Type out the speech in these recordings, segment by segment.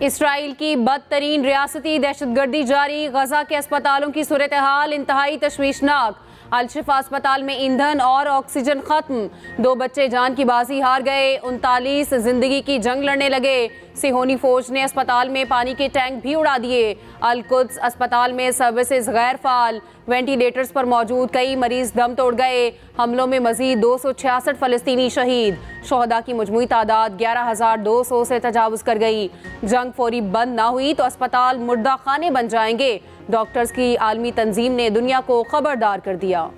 Israel की बदतरीन रियासती दहशतगर्दी जारी। गजा के अस्पतालों की सूरत हाल इंतहाई तशवीशनाक। अल-शिफा अस्पताल में ईंधन और ऑक्सीजन खत्म। 2 बच्चे जान की बाजी हार गए। 39 जिंदगी की जंग लड़ने लगे। सिहोनी फौज ने अस्पताल में पानी के टैंक भी उड़ा दिए। अल-कुद्स अस्पताल में सर्विसेज गैर फाल। वेंटिलेटर्स पर मौजूद कई मरीज दम तोड़ गए। हमलों में मजीद 266 फलस्तीनी शहीद। शोहदा की मजमूई तादाद 11,200 से तजावुज कर गई। जंग फौरी बंद ना हुई तो अस्पताल मुर्दा खाने बन जाएंगे। डॉक्टर्स की आलमी तंजीम ने दुनिया को खबरदार कर दिया।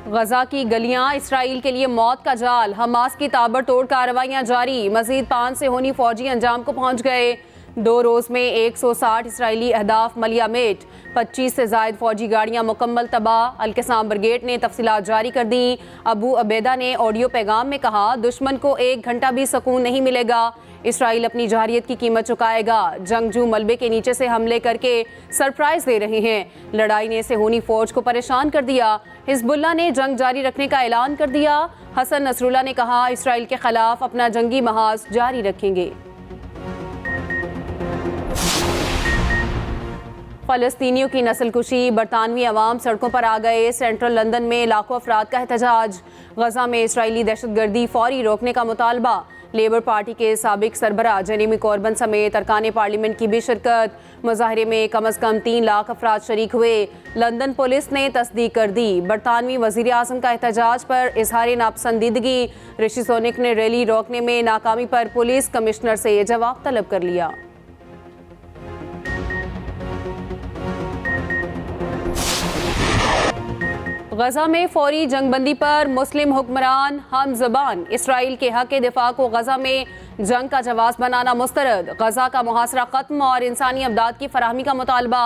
गजा की गलियां इसराइल के लिए मौत का जाल। हमास की ताबड़तोड़ कार्रवाइयां जारी। मजीद 5 सिहोनी फौजी अंजाम को पहुंच गए। 2 रोज में 160 इसराइली अहदाफ मलिया मेट। 25 से जायद फौजी गाड़ियां मुकम्मल तबाह। अल-कसाम ब्रिगेड ने तफसीलात जारी कर दी। अबू अबेदा ने ऑडियो पैगाम में कहा, दुश्मन को 1 घंटा भी सुकून नहीं मिलेगा। इसराइल अपनी जारियत की कीमत चुकाएगा। जंगजू मलबे के नीचे से हमले करके सरप्राइज दे रहे हैं। लड़ाई ने सिहोनी फौज को परेशान कर दिया। हिजबुल्लाह ने जंग जारी रखने का ऐलान कर दिया। हसन नसरुल्लाह ने कहा, इसराइल के खिलाफ अपना जंगी महाज जारी रखेंगे। फलस्तीनियों की नस्लकुशी। बरतानवी अवाम सड़कों पर आ गए। सेंट्रल लंदन में लाखों अफराद का एहतजाज। गजा में इसराइली दहशतगर्दी फौरी रोकने का मुतालबा। लेबर पार्टी के साबिक सरबराह जेरेमी कॉर्बन समेत अरकान पार्लियामेंट की भी शिरकत। मुजाहरे में कम अज़ कम 3 लाख अफराद शरीक हुए। लंदन पुलिस ने तस्दीक कर दी। बरतानवी वज़ीर आज़म का एहतजाज पर इजहार नापसंदीदगी। ऋषि सुनक ने रैली रोकने में नाकामी पर पुलिस कमिश्नर से जवाब तलब कर लिया। गजा में फौरी जंगबंदी पर मुस्लिम हुक्मरान हम ज़बान। इसराइल के हक दिफा को गजा में जंग का जवाब बनाना मुस्तरद। गजा का मुहासरा खत्म और इंसानी अमदाद की फराहमी का मुतालबा।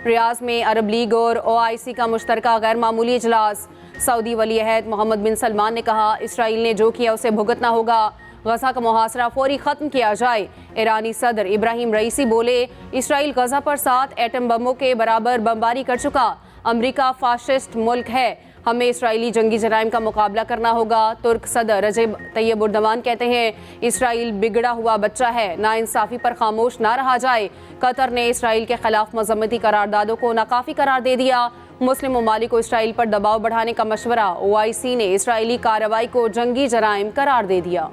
रियाज में अरब लीग और OIC का मुश्तरका गैर मामूली इजलास। सऊदी वली अहद मोहम्मद बिन सलमान ने कहा, इसराइल ने जो किया उसे भुगतना होगा। गजा का मुहासरा फौरी खत्म किया जाए। ईरानी सदर इब्राहिम रईसी बोले, इसराइल गजा पर 7 एटम बमों के बराबर बमबारी कर चुका। अमरीका फाशिस्ट मुल्क है। हमें इसराइली जंगी जराइम का मुकाबला करना होगा। तुर्क सदर रजब तैयब उर्दवान कहते हैं, इसराइल बिगड़ा हुआ बच्चा है। नाइंसाफी पर खामोश ना रहा जाए। कतर ने इसराइल के खिलाफ मजम्मती करारदादों को नाकाफी करार दे दिया। मुस्लिम ममालिक को इसराइल पर दबाव बढ़ाने का मशवरा। OIC ने इसराइली कार्रवाई को जंगी जराइम करार दे दिया।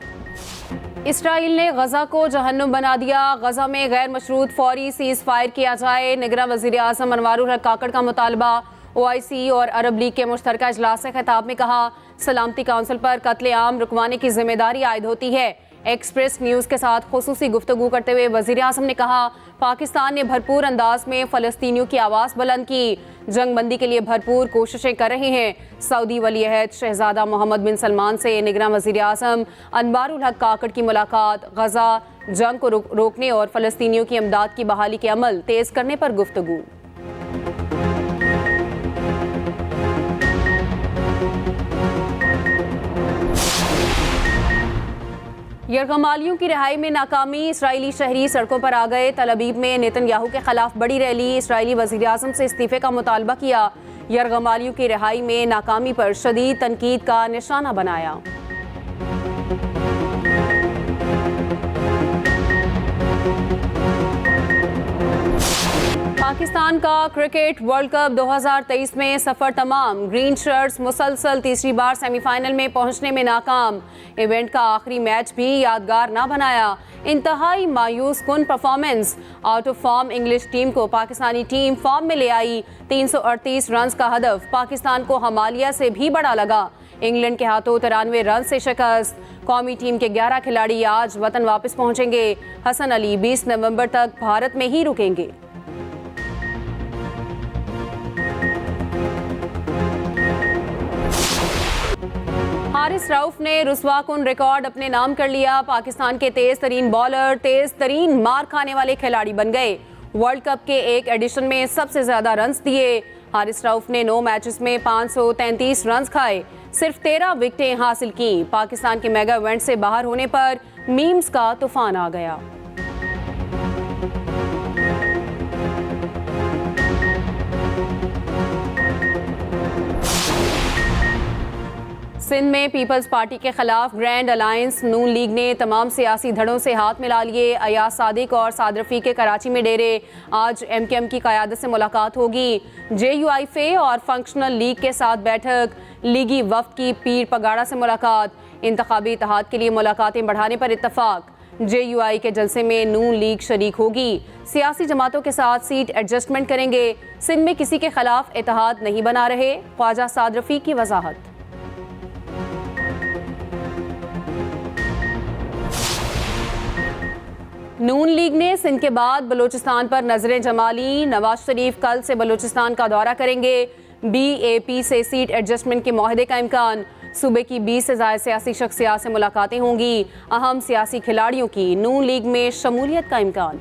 इसराइल ने गजा को जहन्नुम बना दिया। गजा में गैर मशरूत फौरी सीज फायर किया जाए। निगरां वज़ीर आज़म अनवारुल हक काकड़ का मुतालबा। OIC और अरब लीग के मुश्तरका इजलास से खिताब में कहा, सलामती काउंसिल पर कत्ले-आम रुकवाने की जिम्मेदारी आयद होती है। एक्सप्रेस न्यूज़ के साथ खुसूसी गुफ्तगू करते हुए वज़ीर आज़म ने कहा, पाकिस्तान ने भरपूर अंदाज में फ़लस्तीनियों की आवाज़ बुलंद की। जंगबंदी के लिए भरपूर कोशिशें कर रहे हैं। सऊदी वली अहद शहजादा मोहम्मद बिन सलमान से निगरां वज़ीर आज़म अनवारुल हक काकड़ की मुलाकात। गजा जंग को रोकने और फ़लस्तीनियों की इमदाद की बहाली के अमल तेज़ करने पर गुफ्तगू। यरगमालियों की रिहाई में नाकामी। इसराइली शहरी सड़कों पर आ गए। तल अबीब में नेतन्याहू के खिलाफ बड़ी रैली। इसराइली वज़ीर आज़म से इस्तीफे का मुतालबा किया। यरगमालियों की रिहाई में नाकामी पर शदीद तनकीद का निशाना बनाया। पाकिस्तान का क्रिकेट वर्ल्ड कप 2023 में सफर तमाम। ग्रीन शर्ट्स मुसलसल तीसरी बार सेमीफाइनल में पहुंचने में नाकाम। इवेंट का आखिरी मैच भी यादगार ना बनाया। इंतहाई मायूस कुन performance. Out of form English team को पाकिस्तानी टीम फॉर्म में ले आई। 338 रन का हदफ पाकिस्तान को हमालिया से भी बड़ा लगा। इंग्लैंड के हाथों 93 रन से शिकस्त। कौमी टीम के 11 खिलाड़ी आज वतन वापस पहुंचेंगे। हसन अली 20 नवंबर तक भारत में ही रुकेंगे। हारिस रऊफ ने रुस्वाकुन रिकॉर्ड अपने नाम कर लिया। पाकिस्तान के तेज तरीन बॉलर, तेज तरीन मार खाने वाले खिलाड़ी बन गए। वर्ल्ड कप के एक एडिशन में सबसे ज्यादा रन्स दिए। हारिस रऊफ ने 9 मैचेस में 533 रन्स खाए, सिर्फ 13 विकेटें हासिल की। पाकिस्तान के मेगा इवेंट से बाहर होने पर मीम्स का तूफान आ गया। सिंध में पीपल्स पार्टी के खिलाफ ग्रैंड अलायंस नून लीग ने तमाम सियासी धड़ों से हाथ मिला लिए। अयाज सादिक और साद रफीक के कराची में डेरे। आज MKM की क़यादत से मुलाकात होगी। JUIFA और फंक्शनल लीग के साथ बैठक। लीगी वफ्द की पीर पगाड़ा से मुलाकात। इंतखाबी इत्तेहाद के लिए मुलाकातें बढ़ाने पर इत्तफाक। JUI के जलसे में नून लीग शरीक होगी। सियासी जमातों के साथ सीट एडजस्टमेंट करेंगे। सिंध में किसी के खिलाफ इत्तेहाद नहीं बना रहे, ख्वाजा साद रफीक की वजाहत। नून लीग ने सिंध के बाद बलूचिस्तान पर नजरें जमा ली। नवाज शरीफ कल से बलूचिस्तान का दौरा करेंगे। BAP से सीट एडजस्टमेंट के मुआहदे का इम्कान। सूबे की 20 से ज़ायद सियासी शख्सियात से मुलाकातें होंगी। अहम सियासी खिलाड़ियों की नून लीग में शमूलियत का इम्कान।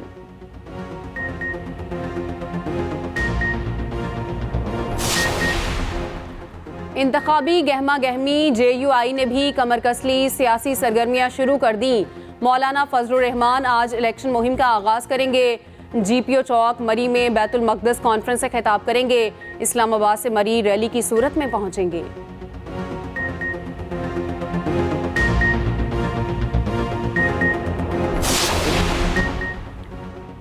इंतखाबी गहमा गहमी JUI ने भी कमर कस ली। सियासी सरगर्मियां शुरू कर दी। मौलाना फजलुर रहमान आज इलेक्शन मुहिम का आगाज करेंगे। GPO चौक मरी में बैतुल मक़दस कॉन्फ्रेंस से खिताब करेंगे। इस्लामाबाद से मरी रैली की सूरत में पहुंचेंगे।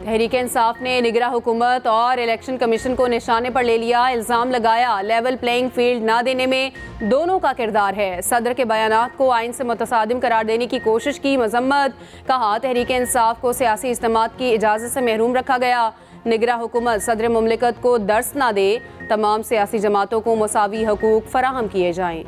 तहरीक इंसाफ ने निगरा हुकूमत और इलेक्शन कमीशन को निशाने पर ले लिया। इल्ज़ाम लगाया लेवल प्लेइंग फील्ड ना देने में दोनों का किरदार है। सदर के बयानात को आइन से मुतसादिम करार देने की कोशिश की मजम्मत। कहा तहरीक इंसाफ को सियासी इज्तिमात की इजाज़त से महरूम रखा गया। निगरा हुकूमत सदर मुमलिकत को दर्स ना दे, तमाम सियासी जमातों को मुसावी हकूक फराहम किए जाएँ।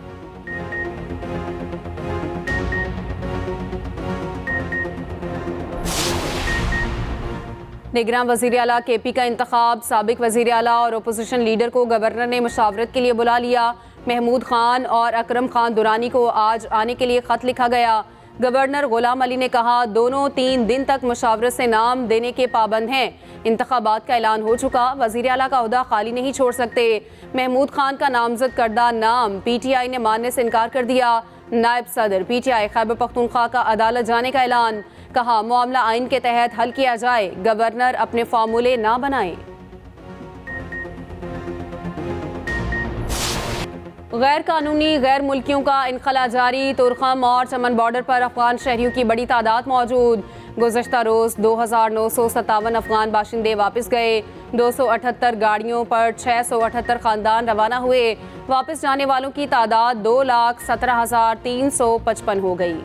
निगरान वज़ीर आला KP का इंतखाब। साबिक वज़ीर आला और अपोजिशन लीडर को गवर्नर ने मुशावरत के लिए बुला लिया। महमूद खान और अकरम खान दुरानी को आज आने के लिए ख़त लिखा गया। गवर्नर गुलाम अली ने कहा दोनों 3 दिन तक मुशावरत से नाम देने के पाबंद हैं। इंतखाबात का ऐलान हो चुका, वज़ीर आला का ओहदा खाली नहीं छोड़ सकते। महमूद खान का नामजद करदा नाम PTI ने मानने से इनकार कर दिया। नायब सदर PTI खैबर पख्तूनख्वा का अदालत जाने का ऐलान। कहा मामला आइन के तहत हल किया जाए, गवर्नर अपने फार्मूले ना बनाएं। गैर कानूनी गैर मुल्कियों का इनखला जारी। तुरखम और चमन बॉर्डर पर अफगान शहरियों की बड़ी तादाद मौजूद। गुज़श्ता रोज़ 2957 अफगान बाशिंदे वापस गए। 278 गाड़ियों पर 678 ख़ानदान रवाना हुए। वापस जाने वालों की तादाद 2,17,355 हो गई।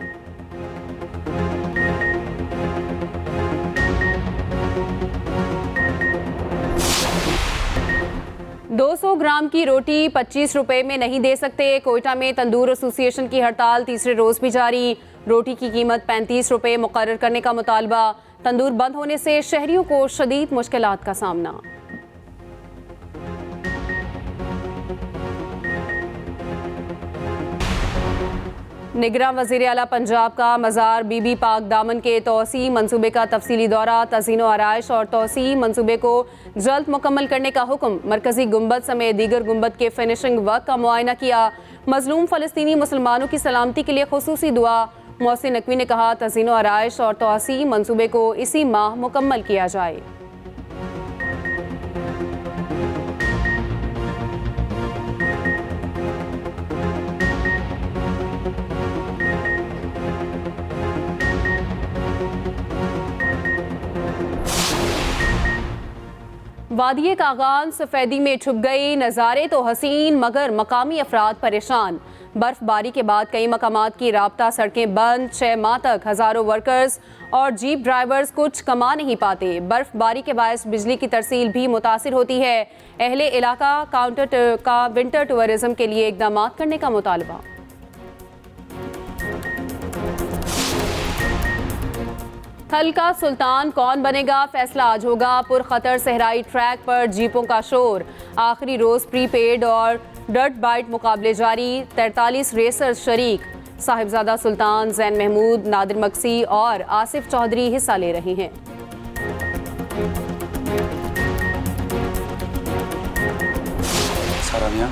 ₹200 ग्राम की रोटी 25 रुपए में नहीं दे सकते। कोयटा में तंदूर एसोसिएशन की हड़ताल तीसरे रोज भी जारी। रोटी की कीमत 35 रुपए मुकर्रर करने का मुतालबा। तंदूर बंद होने से शहरियों को शदीद मुश्किलात का सामना। निगरान वज़ीर आला पंजाब का मज़ार बीबी पाक दामन के तोसी मंसूबे का तफसीली दौरा। तज़ीनो आराइश और तोसी मंसूबे को जल्द मुकम्मल करने का हुक्म। मरकजी गुंबद समेत दीगर गुंबद के फिनिशिंग वर्क का मुआयना किया। मजलूम फ़लस्तीनी मुसलमानों की सलामती के लिए खुसूसी दुआ। मोहसिन नकवी ने कहा तज़ीनो आराइश और तोसी मंसूबे को इसी माह मुकम्मल किया जाए। वादिये कागान सफेदी में छुप गई। नज़ारे तो हसीन मगर मकामी अफराद परेशान। बर्फबारी के बाद कई मकामात की राब्ता सड़कें बंद। 6 माह तक हज़ारों वर्कर्स और जीप ड्राइवर्स कुछ कमा नहीं पाते। बर्फबारी के बायस बिजली की तरसील भी मुतासिर होती है। अहले इलाका काउंटर का विंटर टूरिज्म के लिए इकदाम करने का मुतालबा। थल का सुल्तान कौन बनेगा, फैसला आज होगा। पुरखतर सहराई ट्रैक पर जीपों का शोर। आखिरी रोज प्रीपेड और डर्ट बाइट मुकाबले जारी। 43 रेसर्स शरीक। साहिबजादा सुल्तान, जैन महमूद, नादिर मक्सी और आसिफ चौधरी हिस्सा ले रहे हैं। सारा मियां